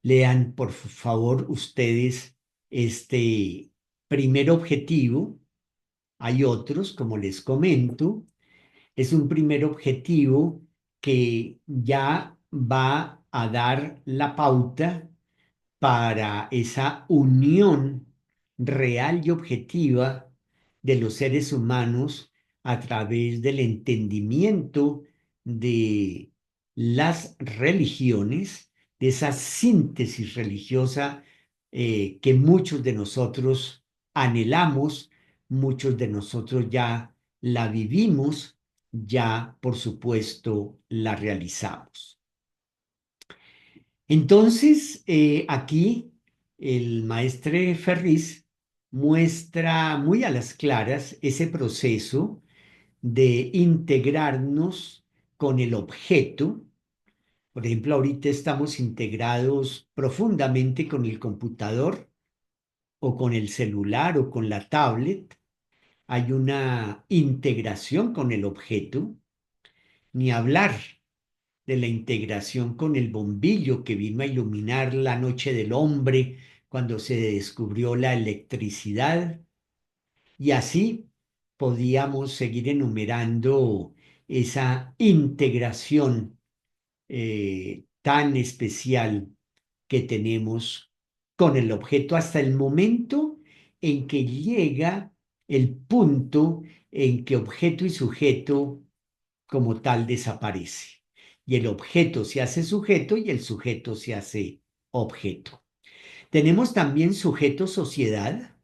Lean, por favor, ustedes este primer objetivo. Hay otros, como les comento. Es un primer objetivo que ya va a dar la pauta para esa unión real y objetiva de los seres humanos a través del entendimiento de las religiones, de esa síntesis religiosa que muchos de nosotros anhelamos, muchos de nosotros ya la vivimos, ya por supuesto la realizamos. Entonces, aquí el maestre Ferriz muestra muy a las claras ese proceso de integrarnos con el objeto. Por ejemplo, ahorita estamos integrados profundamente con el computador o con el celular o con la tablet. Hay una integración con el objeto, ni hablar de la integración con el bombillo que vino a iluminar la noche del hombre cuando se descubrió la electricidad. Y así podíamos seguir enumerando esa integración tan especial que tenemos con el objeto hasta el momento en que llega el punto en que objeto y sujeto como tal desaparece. Y el objeto se hace sujeto y el sujeto se hace objeto. Tenemos también sujeto-sociedad,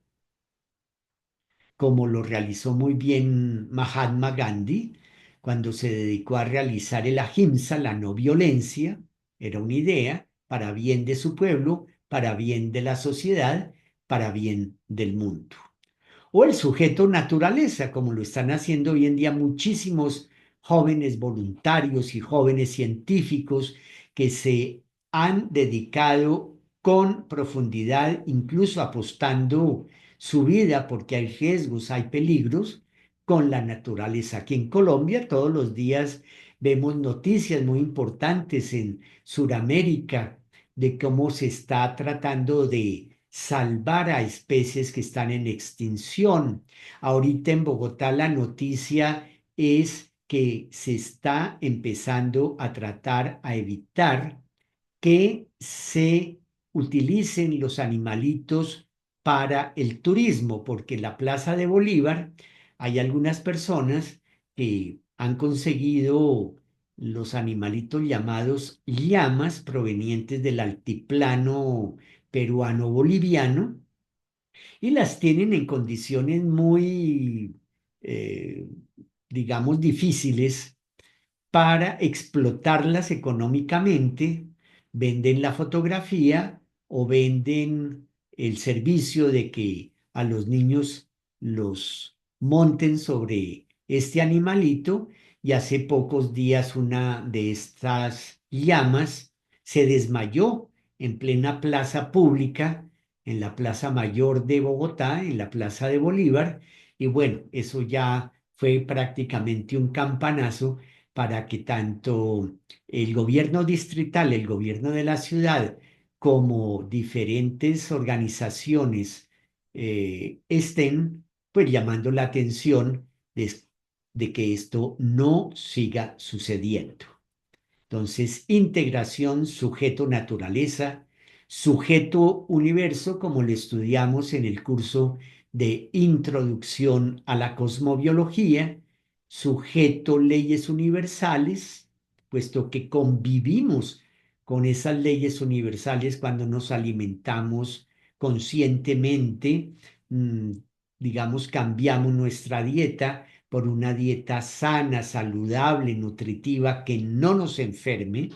como lo realizó muy bien Mahatma Gandhi cuando se dedicó a realizar el ahimsa, la no violencia. Era una idea para bien de su pueblo, para bien de la sociedad, para bien del mundo. O el sujeto naturaleza, como lo están haciendo hoy en día muchísimos jóvenes voluntarios y jóvenes científicos que se han dedicado con profundidad, incluso apostando su vida, porque hay riesgos, hay peligros con la naturaleza. Aquí en Colombia todos los días vemos noticias muy importantes en Sudamérica de cómo se está tratando de salvar a especies que están en extinción. Ahorita en Bogotá la noticia es que se está empezando a tratar a evitar que se utilicen los animalitos para el turismo, porque en la Plaza de Bolívar hay algunas personas que han conseguido los animalitos llamados llamas provenientes del altiplano peruano-boliviano y las tienen en condiciones muy, eh, digamos, difíciles para explotarlas económicamente, venden la fotografía o venden el servicio de que a los niños los monten sobre este animalito y hace pocos días una de estas llamas se desmayó en plena plaza pública, en la Plaza Mayor de Bogotá, en la Plaza de Bolívar, y bueno, eso ya fue prácticamente un campanazo para que tanto el gobierno distrital, el gobierno de la ciudad, como diferentes organizaciones estén pues llamando la atención de que esto no siga sucediendo. Entonces, integración, sujeto, naturaleza, sujeto, universo, como lo estudiamos en el curso de Introducción a la Cosmobiología, sujeto, leyes universales, puesto que convivimos con esas leyes universales cuando nos alimentamos conscientemente, mm, digamos, cambiamos nuestra dieta por una dieta sana, saludable, nutritiva, que no nos enferme,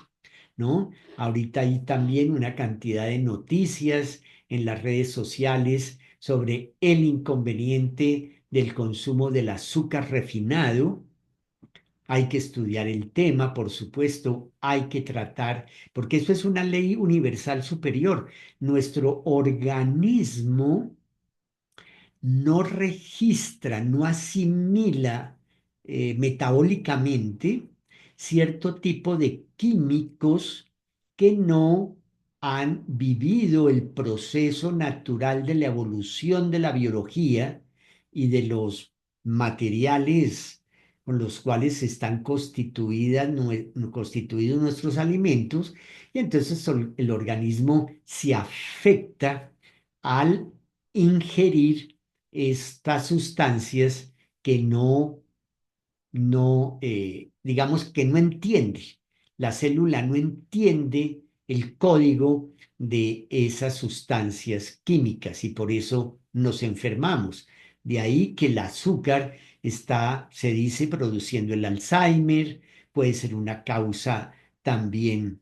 ¿no? Ahorita hay también una cantidad de noticias en las redes sociales sobre el inconveniente del consumo del azúcar refinado. Hay que estudiar el tema, por supuesto, hay que tratar, porque eso es una ley universal superior. Nuestro organismo no registra, no asimila metabólicamente cierto tipo de químicos que no han vivido el proceso natural de la evolución de la biología y de los materiales con los cuales están constituidos nuestros alimentos, y entonces el organismo se afecta al ingerir estas sustancias que digamos que no entiende. La célula no entiende el código de esas sustancias químicas y por eso nos enfermamos. De ahí que el azúcar está, se dice, produciendo el Alzheimer, puede ser una causa también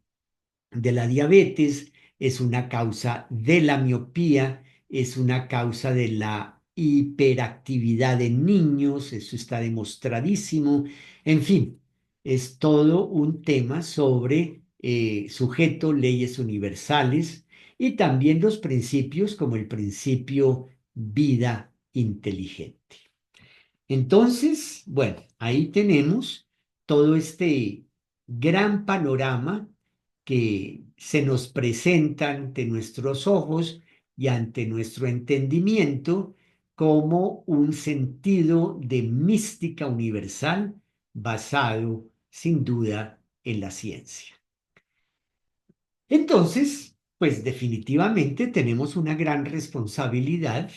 de la diabetes, es una causa de la miopía, es una causa de la hiperactividad en niños, eso está demostradísimo. En fin, es todo un tema sobre sujeto, leyes universales y también los principios como el principio vida inteligente. Entonces, bueno, ahí tenemos todo este gran panorama que se nos presenta ante nuestros ojos y ante nuestro entendimiento como un sentido de mística universal basado, sin duda, en la ciencia. Entonces, pues definitivamente tenemos una gran responsabilidad.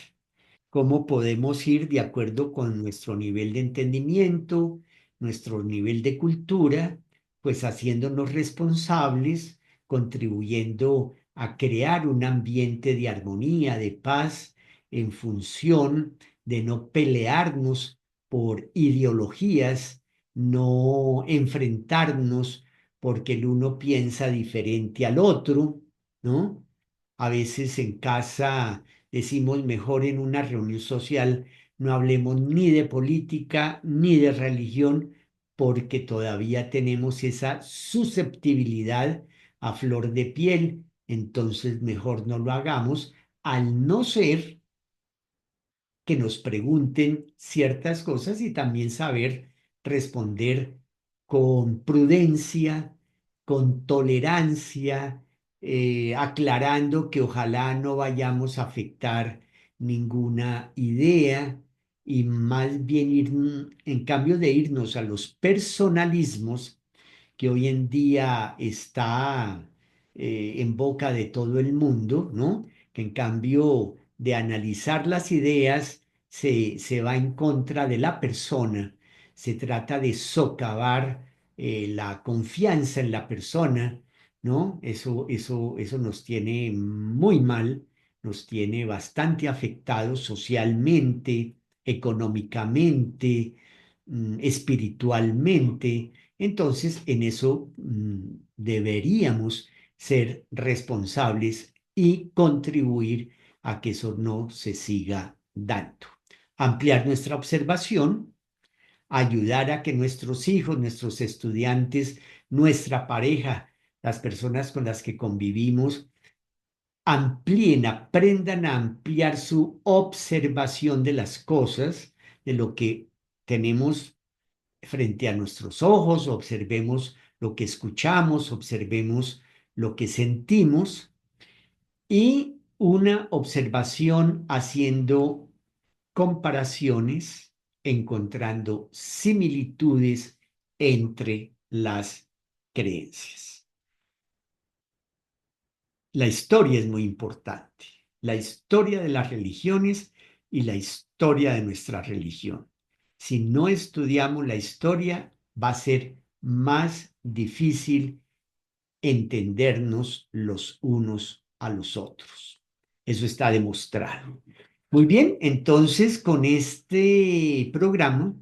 ¿Cómo podemos ir de acuerdo con nuestro nivel de entendimiento, nuestro nivel de cultura, pues haciéndonos responsables, contribuyendo a crear un ambiente de armonía, de paz, en función de no pelearnos por ideologías, no enfrentarnos porque el uno piensa diferente al otro, ¿no? A veces en casa decimos mejor en una reunión social no hablemos ni de política ni de religión porque todavía tenemos esa susceptibilidad a flor de piel, entonces mejor no lo hagamos, al no ser que nos pregunten ciertas cosas y también saber responder con prudencia, con tolerancia, aclarando que ojalá no vayamos a afectar ninguna idea y más bien ir, en cambio de irnos a los personalismos, que hoy en día está en boca de todo el mundo, ¿no? Que en cambio de analizar las ideas se va en contra de la persona, se trata de socavar la confianza en la persona, ¿no? Eso nos tiene muy mal, nos tiene bastante afectados socialmente, económicamente, espiritualmente. Entonces, en eso deberíamos ser responsables y contribuir a que eso no se siga dando. Ampliar nuestra observación, ayudar a que nuestros hijos, nuestros estudiantes, nuestra pareja, las personas con las que convivimos, amplíen, aprendan a ampliar su observación de las cosas, de lo que tenemos frente a nuestros ojos, observemos lo que escuchamos, observemos lo que sentimos y una observación haciendo comparaciones, encontrando similitudes entre las creencias. La historia es muy importante, la historia de las religiones y la historia de nuestra religión. Si no estudiamos la historia, va a ser más difícil entendernos los unos a los otros. Eso está demostrado. Muy bien, entonces con este programa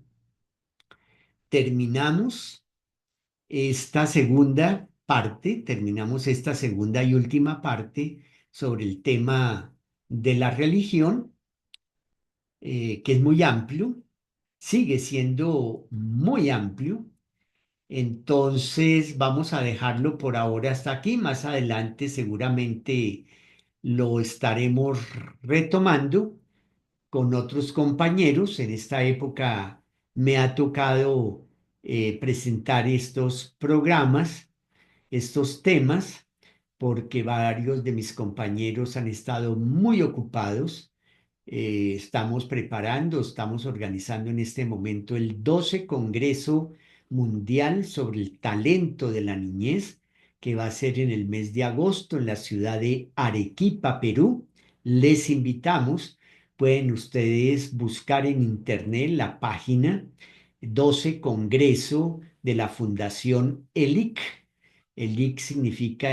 terminamos esta segunda parte, terminamos esta segunda y última parte sobre el tema de la religión, que es muy amplio, sigue siendo muy amplio. Entonces vamos a dejarlo por ahora hasta aquí. Más adelante seguramente lo estaremos retomando con otros compañeros. En esta época me ha tocado presentar estos programas, estos temas, porque varios de mis compañeros han estado muy ocupados. Estamos preparando, estamos organizando en este momento el 12 Congreso Mundial sobre el Talento de la Niñez, que va a ser en el mes de agosto en la ciudad de Arequipa, Perú. Les invitamos, pueden ustedes buscar en internet la página 12 Congreso de la Fundación ELIC. ELIC significa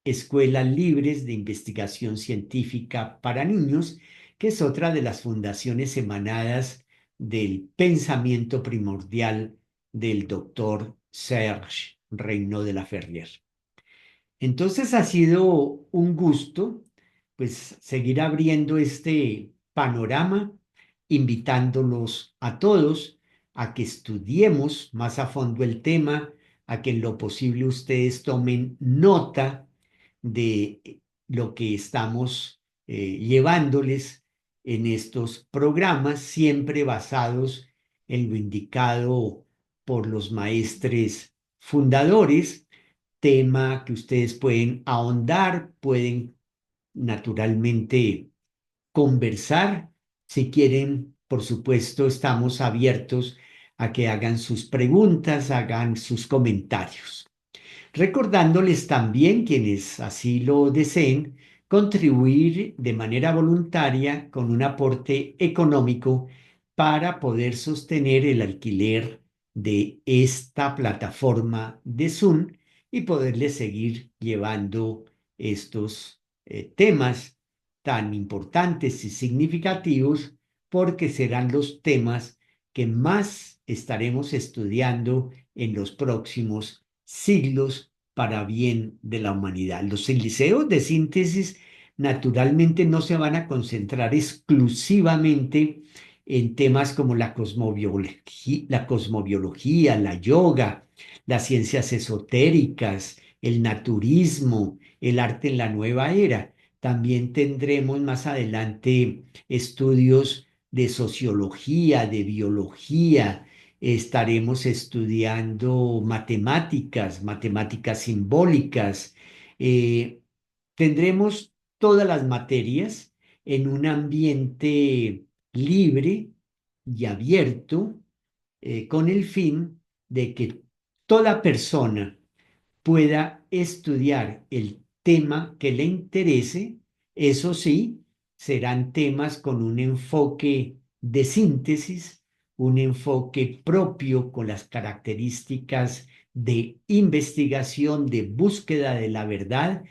Escuelas Libres de Investigación Científica para Niños, que es otra de las fundaciones emanadas del pensamiento primordial del doctor Serge Reynaud de la Ferrière. Entonces ha sido un gusto, pues, seguir abriendo este panorama, invitándolos a todos a que estudiemos más a fondo el tema, a que en lo posible ustedes tomen nota de lo que estamos llevándoles en estos programas, siempre basados en lo indicado por los maestres fundadores, tema que ustedes pueden ahondar, pueden naturalmente conversar. Si quieren, por supuesto, estamos abiertos a que hagan sus preguntas, hagan sus comentarios. Recordándoles también, quienes así lo deseen, contribuir de manera voluntaria con un aporte económico para poder sostener el alquiler de esta plataforma de Zoom y poderles seguir llevando estos temas tan importantes y significativos, porque serán los temas que más estaremos estudiando en los próximos siglos para bien de la humanidad. Los liceos de síntesis naturalmente no se van a concentrar exclusivamente en temas como la cosmobiología, la yoga, las ciencias esotéricas, el naturismo, el arte en la nueva era. También tendremos más adelante estudios de sociología, de biología, estaremos estudiando matemáticas simbólicas. eh, Tendremos todas las materias en un ambiente libre y abierto, con el fin de que toda persona pueda estudiar el tema que le interese. Eso sí, serán temas con un enfoque de síntesis, un enfoque propio con las características de investigación, de búsqueda de la verdad,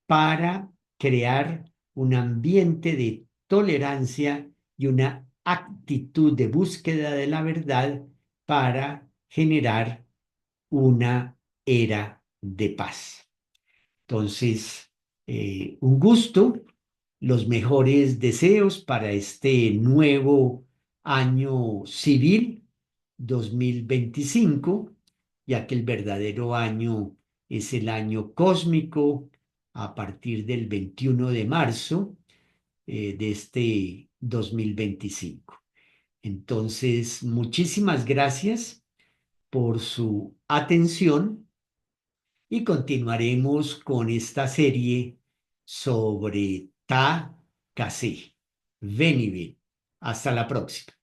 para crear un ambiente de tolerancia y una actitud de búsqueda de la verdad para generar una era de paz. Entonces, un gusto, los mejores deseos para este nuevo año civil 2025, ya que el verdadero año es el año cósmico a partir del 21 de marzo de este 2025. Entonces, muchísimas gracias por su atención y continuaremos con esta serie sobre Ta K'Seh. Ven y ven. Hasta la próxima.